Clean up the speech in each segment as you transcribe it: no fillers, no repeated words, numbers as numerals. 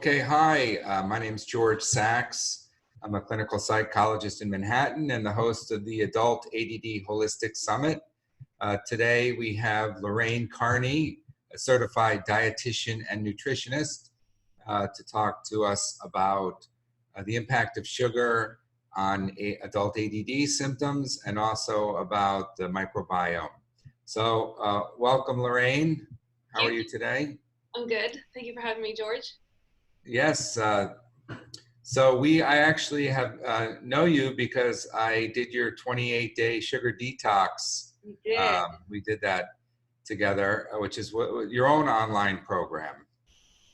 Okay, hi, my name is George Sachs. I'm a clinical psychologist in Manhattan and the host of the Adult ADD Holistic Summit. Today we have Lorraine Carney, a certified dietitian and nutritionist, to talk to us about the impact of sugar on adult ADD symptoms and also about the microbiome. So welcome, Lorraine. How are you today? I'm good. Thank you for having me, George. Yes. I actually have know you because I did your 28-day sugar detox. You did. We did that together, which is your own online program.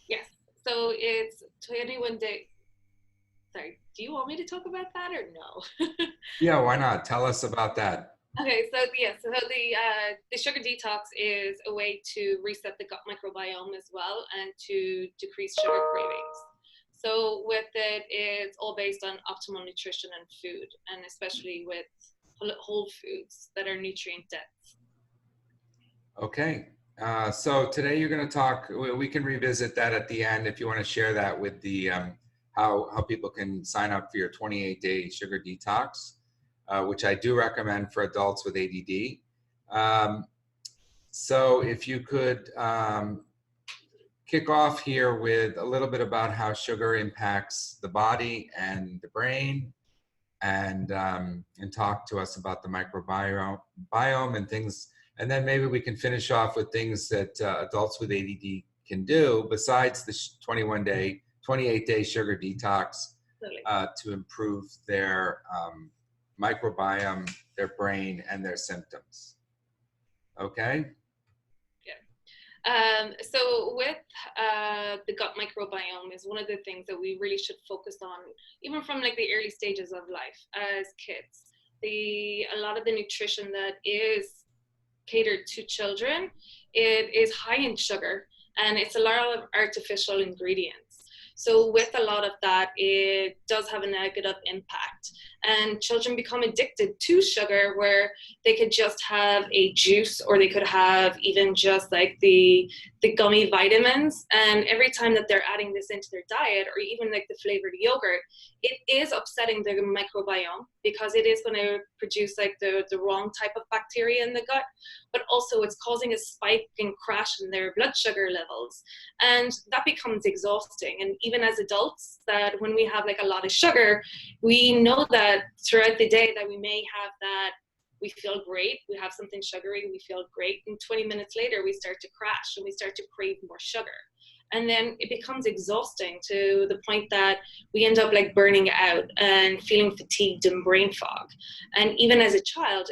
Yes. So it's 21 day. Sorry, do you want me to talk about that or no? Yeah, why not? Tell us about that. Okay, so the sugar detox is a way to reset the gut microbiome as well and to decrease sugar cravings. So with it, it's all based on optimal nutrition and food, and especially with whole foods that are nutrient dense. Okay. So today you're going to talk, we can revisit that at the end if you want to share that with the how people can sign up for your 28-day sugar detox, which I do recommend for adults with ADD. So if you could kick off here with a little bit about how sugar impacts the body and the brain, and talk to us about the microbiome and things. And then maybe we can finish off with things that adults with ADD can do besides the 28-day sugar detox to improve their microbiome, their brain, and their symptoms. Okay? Yeah. So with the gut microbiome is one of the things that we really should focus on, even from like the early stages of life as kids. A lot of the nutrition that is catered to children, it is high in sugar and it's a lot of artificial ingredients. So with a lot of that, it does have a negative impact. And children become addicted to sugar where they could just have a juice or they could have even just like the gummy vitamins. And every time that they're adding this into their diet or even like the flavored yogurt, it is upsetting the microbiome because it is going to produce like the wrong type of bacteria in the gut, but also it's causing a spike and crash in their blood sugar levels. And that becomes exhausting. And even as adults, that when we have like a lot of sugar, we know that throughout the day that we may have that, we feel great, we have something sugary, we feel great, and 20 minutes later we start to crash and we start to crave more sugar. And then it becomes exhausting to the point that we end up like burning out and feeling fatigued and brain fog. And even as a child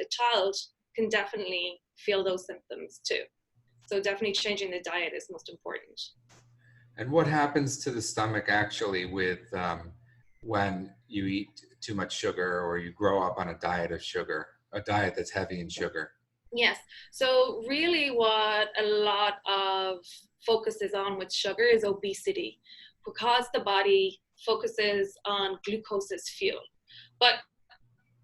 can definitely feel those symptoms too. So definitely changing the diet is most important. And what happens to the stomach actually with when you eat too much sugar or you grow up on a diet of sugar, a diet that's heavy in sugar? Yes. So really what a lot of focus is on with sugar is obesity, because the body focuses on glucose as fuel. But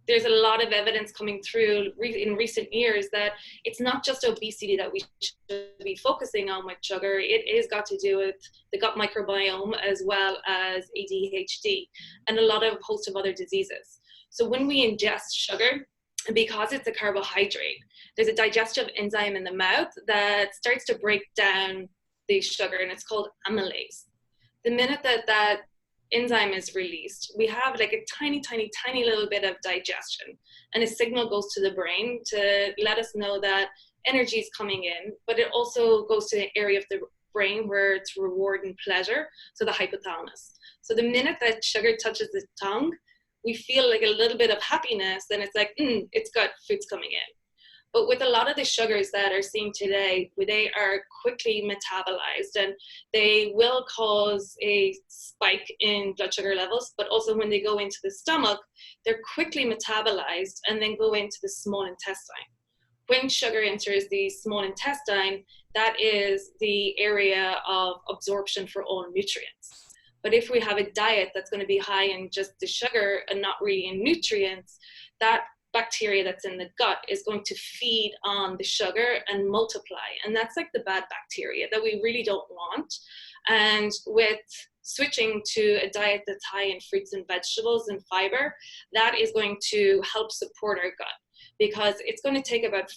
there's a lot of evidence coming through in recent years that it's not just obesity that we should be focusing on with sugar. It is got to do with the gut microbiome as well as ADHD and a lot of host of other diseases. So when we ingest sugar, because it's a carbohydrate, there's a digestive enzyme in the mouth that starts to break down the sugar, and it's called amylase. The minute that enzyme is released, we have like a tiny little bit of digestion, and a signal goes to the brain to let us know that energy is coming in, but it also goes to the area of the brain where it's reward and pleasure, so the hypothalamus. So the minute that sugar touches the tongue, we feel like a little bit of happiness, and it's like, it's good, food's coming in. But with a lot of the sugars that are seen today, they are quickly metabolized and they will cause a spike in blood sugar levels, but also when they go into the stomach, they're quickly metabolized and then go into the small intestine. When sugar enters the small intestine, that is the area of absorption for all nutrients. But if we have a diet that's going to be high in just the sugar and not really in nutrients, that bacteria that's in the gut is going to feed on the sugar and multiply. And that's like the bad bacteria that we really don't want. And with switching to a diet that's high in fruits and vegetables and fiber, that is going to help support our gut, because it's going to take about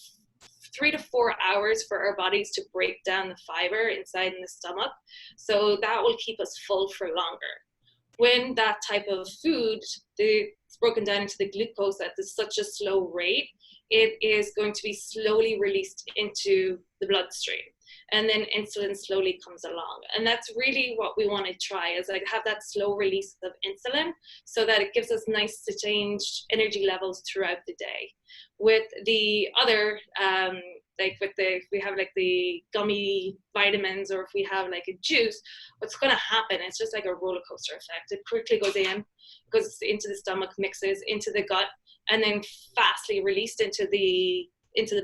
3 to 4 hours for our bodies to break down the fiber inside in the stomach. So that will keep us full for longer. When that type of food is broken down into the glucose at such a slow rate, it is going to be slowly released into the bloodstream. And then insulin slowly comes along. And that's really what we want to try, is like have that slow release of insulin so that it gives us nice sustained energy levels throughout the day. With the other, if we have like the gummy vitamins, or if we have like a juice, what's going to happen, it's just like a roller coaster effect. It quickly goes into the stomach, mixes into the gut, and then fastly released into the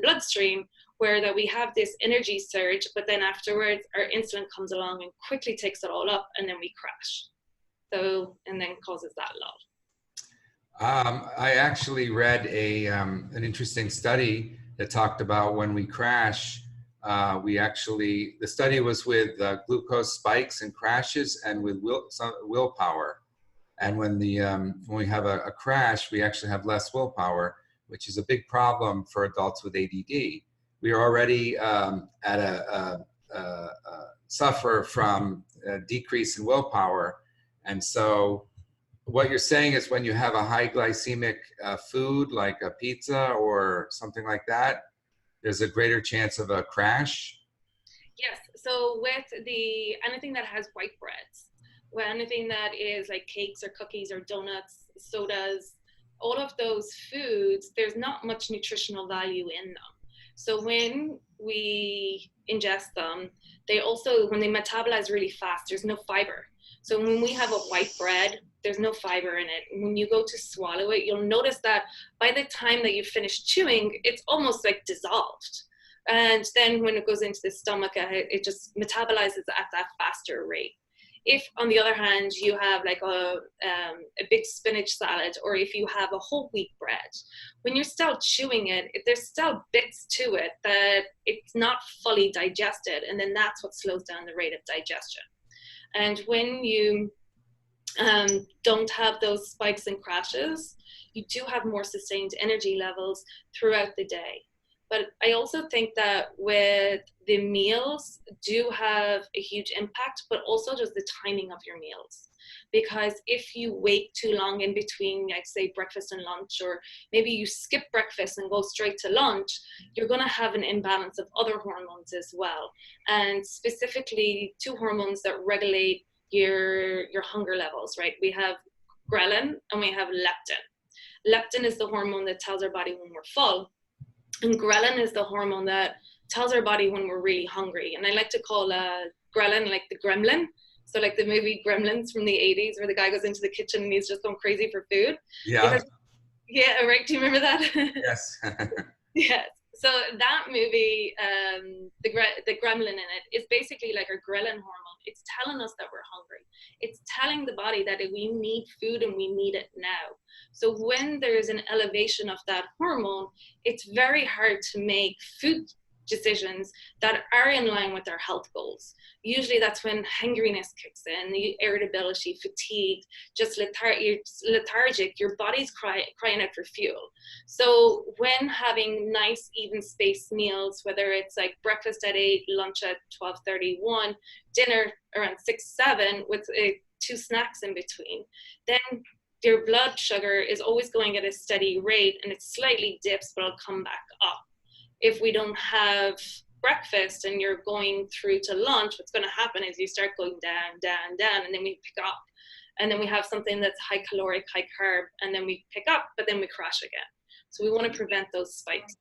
bloodstream, where that we have this energy surge, but then afterwards our insulin comes along and quickly takes it all up, and then we crash. So, and then causes that lull. I actually read an interesting study that talked about when we crash, the study was with glucose spikes and crashes, and with willpower. And when we have a crash, we actually have less willpower, which is a big problem for adults with ADD. We are already suffer from a decrease in willpower. And so what you're saying is when you have a high glycemic food like a pizza or something like that, there's a greater chance of a crash? Yes. So with anything that has white breads, anything that is like cakes or cookies or donuts, sodas, all of those foods, there's not much nutritional value in them. So when we ingest them, when they metabolize really fast, there's no fiber. So when we have a white bread, there's no fiber in it. When you go to swallow it, you'll notice that by the time that you finish chewing, it's almost like dissolved. And then when it goes into the stomach, it just metabolizes at that faster rate. If, on the other hand, you have like a big spinach salad, or if you have a whole wheat bread, when you're still chewing it, there's still bits to it that it's not fully digested, and then that's what slows down the rate of digestion. And when you don't have those spikes and crashes, you do have more sustained energy levels throughout the day. But I also think that with the meals do have a huge impact, but also just the timing of your meals. Because if you wait too long in between, like say breakfast and lunch, or maybe you skip breakfast and go straight to lunch, you're going to have an imbalance of other hormones as well. And specifically 2 hormones that regulate your hunger levels, right? We have ghrelin and we have leptin. Leptin is the hormone that tells our body when we're full. And ghrelin is the hormone that tells our body when we're really hungry. And I like to call ghrelin like the gremlin. So like the movie Gremlins from the 80s, where the guy goes into the kitchen and he's just going crazy for food. Yeah. Yeah, right. Do you remember that? Yes. Yes. So that movie, the gremlin in it is basically like our ghrelin hormone. It's telling us that we're hungry. It's telling the body that we need food and we need it now. So when there's an elevation of that hormone, it's very hard to make food decisions that are in line with our health goals. Usually that's when hungriness kicks in, the irritability, fatigue, just lethargic, your body's crying out for fuel. So when having nice even spaced meals, whether it's like breakfast at 8, lunch at 12:31, dinner around 6, 7 with 2 snacks in between, then your blood sugar is always going at a steady rate, and it slightly dips, but it'll come back up. If we don't have breakfast and you're going through to lunch, what's going to happen is you start going down, down, down, and then we pick up. And then we have something that's high caloric, high carb, and then we pick up, but then we crash again. So we want to prevent those spikes.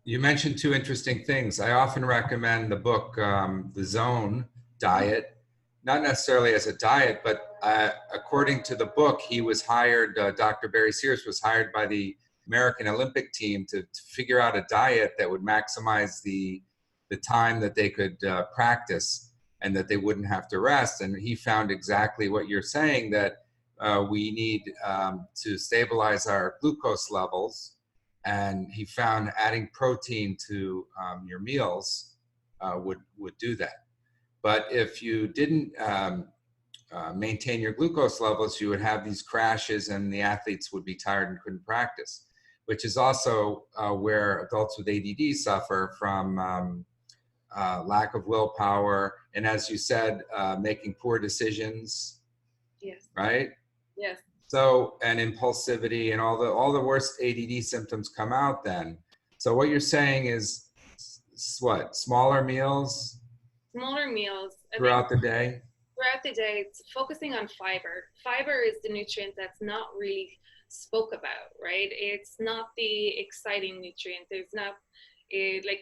You mentioned 2 interesting things. I often recommend the book, The Zone Diet, not necessarily as a diet, but according to the book, he was hired, Dr. Barry Sears was hired by the American Olympic team to figure out a diet that would maximize the time that they could practice and that they wouldn't have to rest. And he found exactly what you're saying, that we need to stabilize our glucose levels. And he found adding protein to your meals would do that. But if you didn't maintain your glucose levels, you would have these crashes and the athletes would be tired and couldn't practice, which is also where adults with ADD suffer from lack of willpower. And as you said, making poor decisions, Yes. right? Yes. So, and impulsivity and all the worst ADD symptoms come out then. So what you're saying is what? Smaller meals Smaller meals. throughout the day? Throughout the day, it's focusing on fiber. Fiber is the nutrient that's not really spoke about, right? It's not the exciting nutrient. There's not like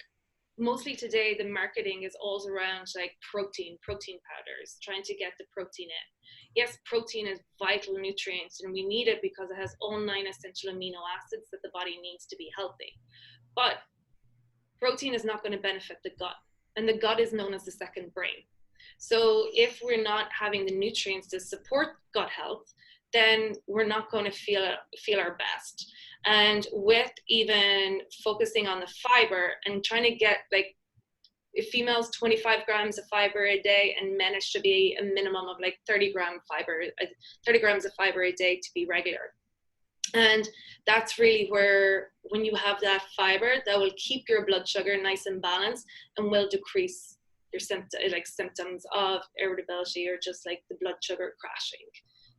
mostly today the marketing is all around like protein powders, trying to get the protein in. Yes, protein is vital nutrient and we need it because it has all 9 essential amino acids that the body needs to be healthy. But protein is not going to benefit the gut, and the gut is known as the second brain. So if we're not having the nutrients to support gut health, then we're not going to feel our best. And with even focusing on the fiber and trying to get like females 25 grams of fiber a day, and men it should be a minimum of like 30 grams of fiber a day to be regular. And that's really where, when you have that fiber, that will keep your blood sugar nice and balanced and will decrease your symptoms of irritability or just like the blood sugar crashing.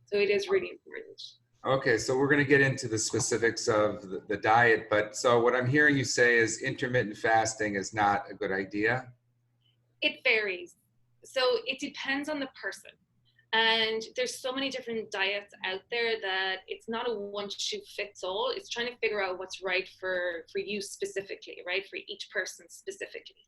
So it is really important. Okay, so we're going to get into the specifics of the diet, but so what I'm hearing you say is intermittent fasting is not a good idea? It varies. So it depends on the person. And there's so many different diets out there that it's not a one-shoe-fits-all. It's trying to figure out what's right for you specifically, right? For each person specifically.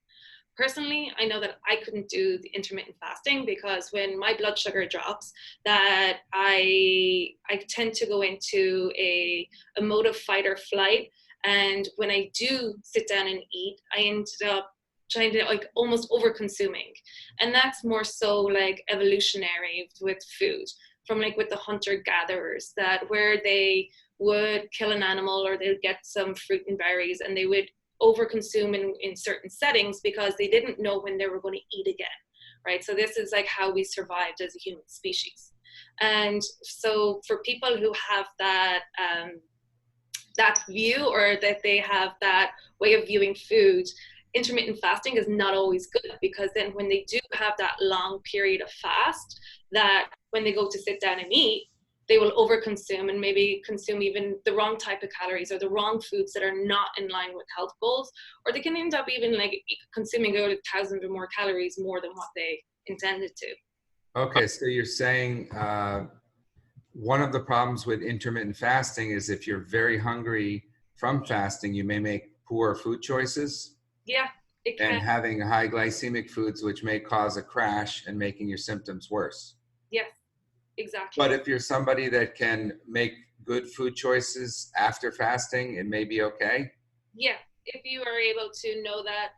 Personally, I know that I couldn't do the intermittent fasting because when my blood sugar drops, that I tend to go into a mode of fight or flight. And when I do sit down and eat, I end up trying to like almost over consuming. And that's more so like evolutionary with food, from like with the hunter gatherers, that where they would kill an animal or they'd get some fruit and berries and they would overconsume in certain settings because they didn't know when they were going to eat again, right? So this is like how we survived as a human species. And so for people who have that that view, or that they have that way of viewing food, intermittent fasting is not always good, because then when they do have that long period of fast, that when they go to sit down and eat, they will overconsume and maybe consume even the wrong type of calories or the wrong foods that are not in line with health goals, or they can end up even like consuming 1,000 or more calories more than what they intended to. Okay, so you're saying one of the problems with intermittent fasting is if you're very hungry from fasting, you may make poor food choices. Yeah, it can. And having high glycemic foods, which may cause a crash and making your symptoms worse. Yes, exactly. But if you're somebody that can make good food choices after fasting, it may be okay. Yeah, if you are able to know that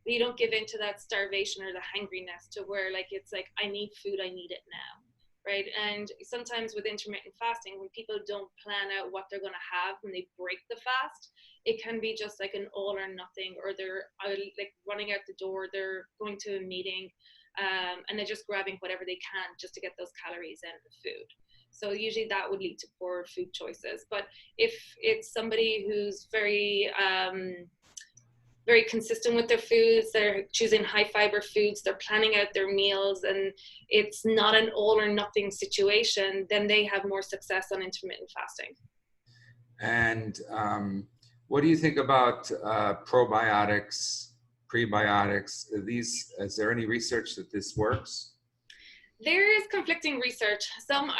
you don't give into that starvation or the hangriness to where like it's like, I need food, I need it now, right? And sometimes with intermittent fasting, when people don't plan out what they're going to have when they break the fast, it can be just like an all or nothing, or they're like running out the door, they're going to a meeting, and they're just grabbing whatever they can just to get those calories in the food. So usually that would lead to poor food choices. But if it's somebody who's very very consistent with their foods, they're choosing high fiber foods, they're planning out their meals, and it's not an all or nothing situation, then they have more success on intermittent fasting. And what do you think about probiotics, prebiotics? Is there any research that this works? There is conflicting research. Some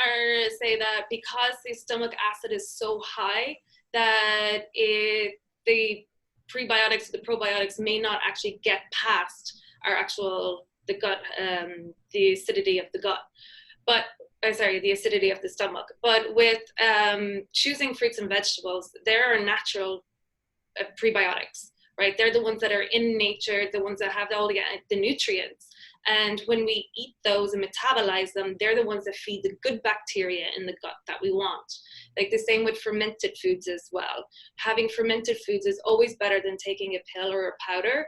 say that because the stomach acid is so high, that the prebiotics, the probiotics may not actually get past the gut, the acidity of the gut. But the acidity of the stomach. But with choosing fruits and vegetables, there are natural prebiotics, right? They're the ones that are in nature, the ones that have all the nutrients. And when we eat those and metabolize them, they're the ones that feed the good bacteria in the gut that we want. Like the same with fermented foods as well. Having fermented foods is always better than taking a pill or a powder.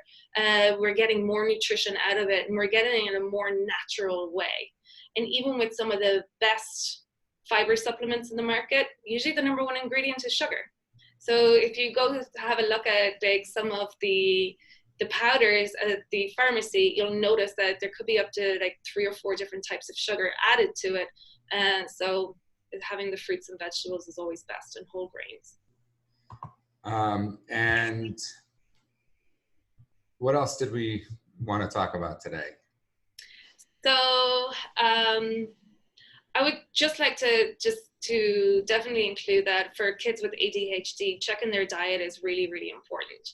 We're getting more nutrition out of it, and we're getting it in a more natural way. And even with some of the best fiber supplements in the market, usually the number one ingredient is sugar. So if you go to have a look at like some of the powders at the pharmacy, you'll notice that there could be up to like 3 or 4 different types of sugar added to it. And so having the fruits and vegetables is always best, and whole grains. And what else did we want to talk about today? So I would just like to definitely include that for kids with ADHD, checking their diet is really, really important.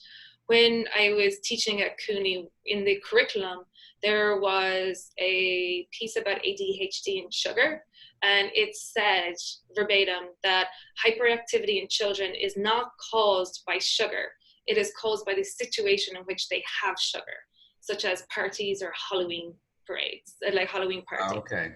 When I was teaching at CUNY, in the curriculum, there was a piece about ADHD and sugar, and it said verbatim that hyperactivity in children is not caused by sugar. It is caused by the situation in which they have sugar, such as parties or Halloween parades, like Halloween parties. Okay.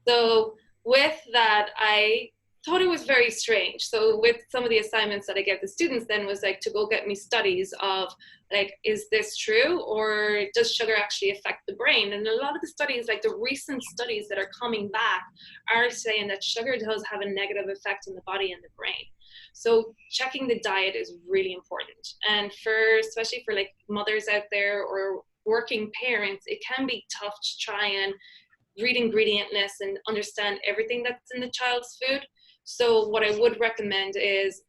So with that, I thought it was very strange. So with some of the assignments that I gave the students then was like to go get me studies of like, is this true, or does sugar actually affect the brain? And a lot of the studies, like the recent studies that are coming back, are saying that sugar does have a negative effect on the body and the brain. So checking the diet is really important. And especially for like mothers out there or working parents, it can be tough to try and read ingredient lists and understand everything that's in the child's food. So what I would recommend is,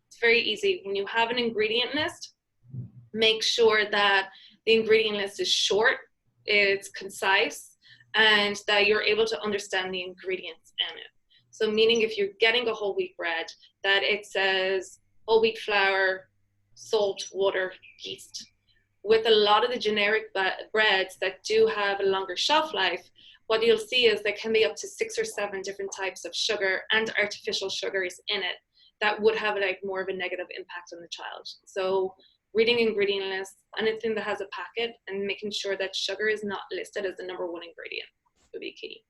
it's very easy. When you have an ingredient list, make sure that the ingredient list is short, it's concise, and that you're able to understand the ingredients in it. So meaning if you're getting a whole wheat bread, that it says whole wheat flour, salt, water, yeast. With a lot of the generic breads that do have a longer shelf life, what you'll see is there can be up to 6 or 7 different types of sugar and artificial sugars in it that would have like more of a negative impact on the child. So reading ingredient lists, anything that has a packet, and making sure that sugar is not listed as the number 1 ingredient would be key.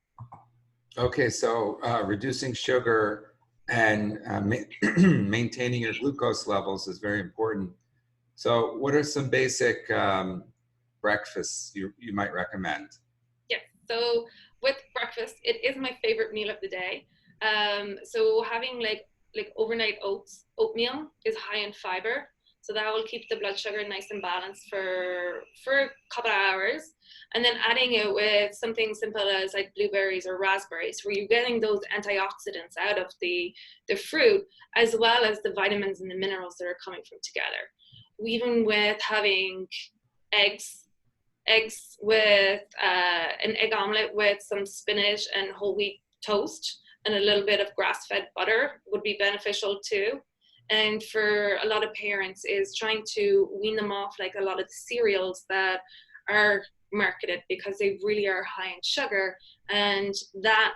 Okay, so reducing sugar and maintaining your glucose levels is very important. So what are some basic breakfasts you might recommend? Yes, so with breakfast, it is my favorite meal of the day. So having like overnight oatmeal is high in fiber. So that will keep the blood sugar nice and balanced for a couple of hours. And then adding it with something simple as like blueberries or raspberries, where you're getting those antioxidants out of the fruit, as well as the vitamins and the minerals that are coming from together. Even with having eggs with an egg omelet with some spinach and whole wheat toast and a little bit of grass-fed butter would be beneficial too. And for a lot of parents is trying to wean them off like a lot of the cereals that are marketed, because they really are high in sugar, and that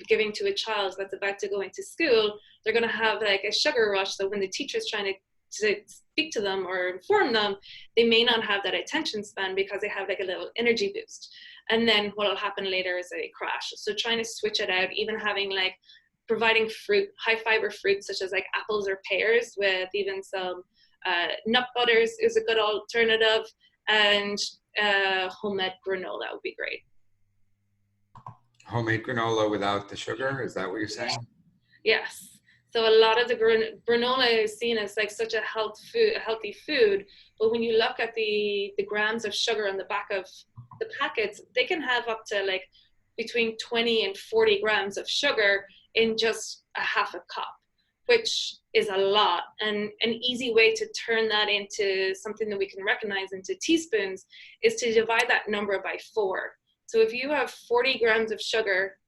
giving to a child that's about to go into school, they're going to have like a sugar rush. So when the teacher's trying to speak to them or inform them, they may not have that attention span because they have like a little energy boost. And then what will happen later is they crash. So trying to switch it out, even having like providing fruit, high fiber fruits such as like apples or pears with even some nut butters is a good alternative, and homemade granola would be great. Homemade granola without the sugar, is that what you're saying? Yes. So a lot of the granola is seen as like such a healthy food, but when you look at the grams of sugar on the back of the packets, they can have up to like between 20 and 40 grams of sugar in just a half a cup, which is a lot. And an easy way to turn that into something that we can recognize into teaspoons is to divide that number by 4. So if you have 40 grams of sugar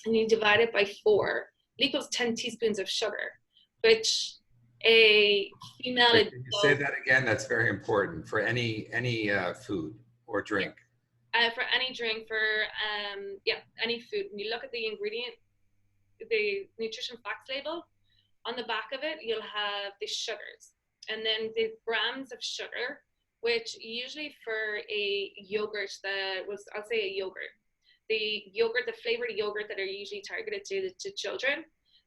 and you divide it by 4, it equals 10 teaspoons of sugar, which a female Wait, can you say that again? That's very important for any food or drink. For any drink, for any food. When you look at the ingredient, the nutrition facts label, on the back of it, you'll have the sugars and then the grams of sugar, which usually for a yogurt I'll say a yogurt. The flavored yogurt that are usually targeted to children,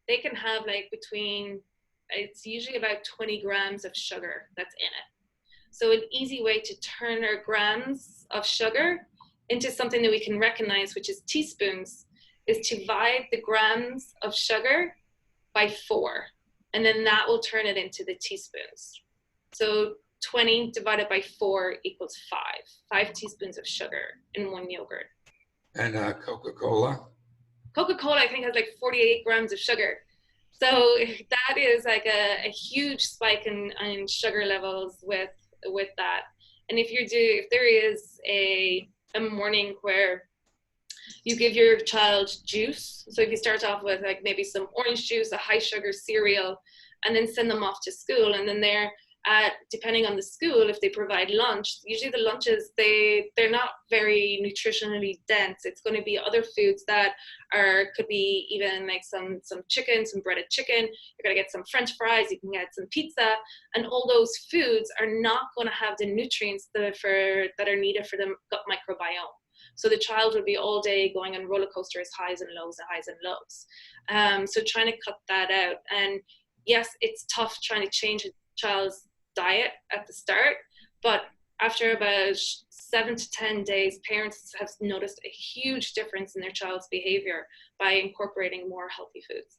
they can have like it's usually about 20 grams of sugar that's in it. So an easy way to turn our grams of sugar into something that we can recognize, which is teaspoons, is to divide the grams of sugar by 4, and then that will turn it into the teaspoons. So 20 divided by 4 equals 5 teaspoons of sugar in one yogurt. And Coca-Cola? Coca-Cola, I think, has like 48 grams of sugar. So that is like a huge spike in sugar levels with that. And if there is a morning where you give your child juice, so if you start off with like maybe some orange juice, a high sugar cereal, and then send them off to school, and then they're depending on the school, if they provide lunch, usually the lunches, they're not very nutritionally dense. It's going to be other foods that could be even like some chicken, some breaded chicken. You're going to get some French fries, you can get some pizza, and all those foods are not going to have the nutrients that are needed for the gut microbiome. So the child will be all day going on roller coasters, highs and lows, highs and lows. So trying to cut that out. And yes, it's tough trying to change a child's diet at the start, but after about 7 to 10 days, parents have noticed a huge difference in their child's behavior by incorporating more healthy foods.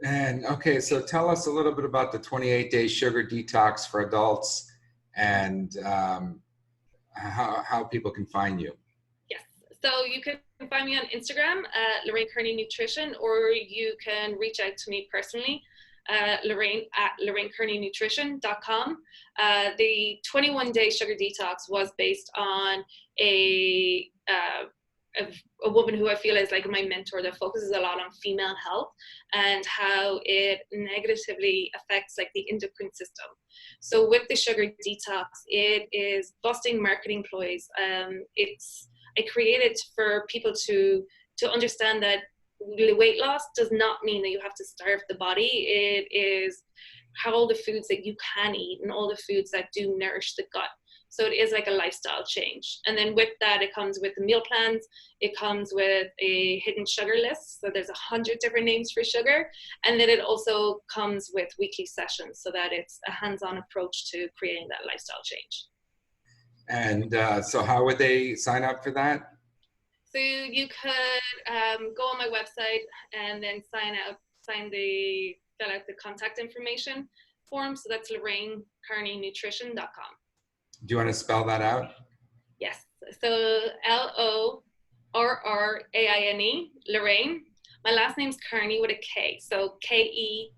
And okay, so tell us a little bit about the 28-day sugar detox for adults, and how people can find you. Yes, so you can find me on Instagram at Lorraine Kearney Nutrition, or you can reach out to me personally. Lorraine at LorraineKearneyNutrition.com. The 21-day sugar detox was based on a woman who I feel is like my mentor that focuses a lot on female health and how it negatively affects like the endocrine system. So with the sugar detox, it is busting marketing ploys. I created for people to understand that weight loss does not mean that you have to starve the body. It is all the foods that you can eat and all the foods that do nourish the gut. So it is like a lifestyle change. And then with that, it comes with the meal plans. It comes with a hidden sugar list. So there's 100 different names for sugar. And then it also comes with weekly sessions so that it's a hands-on approach to creating that lifestyle change. And so how would they sign up for that? So you could go on my website and then fill out the contact information form. So that's LorraineKearneyNutrition.com. Do you want to spell that out? Yes. So LORRAINE, Lorraine. My last name's Kearney with a K. So KEARNEY,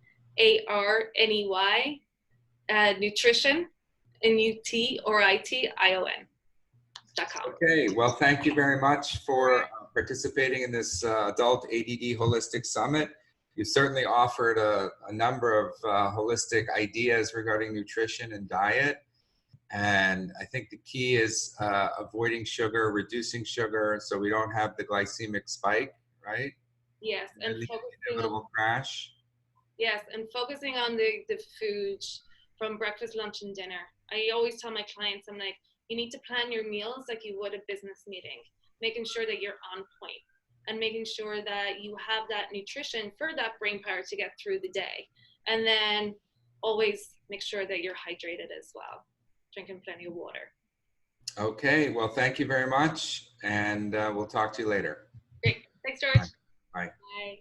nutrition, NUTRITION. Okay, well, thank you very much for participating in this Adult ADD Holistic Summit. You certainly offered a number of holistic ideas regarding nutrition and diet. And I think the key is avoiding sugar, reducing sugar, so we don't have the glycemic spike, right? Yes, and inevitable crash. Yes, and focusing on the food from breakfast, lunch, and dinner. I always tell my clients, I'm like, you need to plan your meals like you would a business meeting, making sure that you're on point and making sure that you have that nutrition for that brain power to get through the day. And then always make sure that you're hydrated as well, drinking plenty of water. Okay, well, thank you very much, and we'll talk to you later. Great. Thanks, George. Bye. Bye.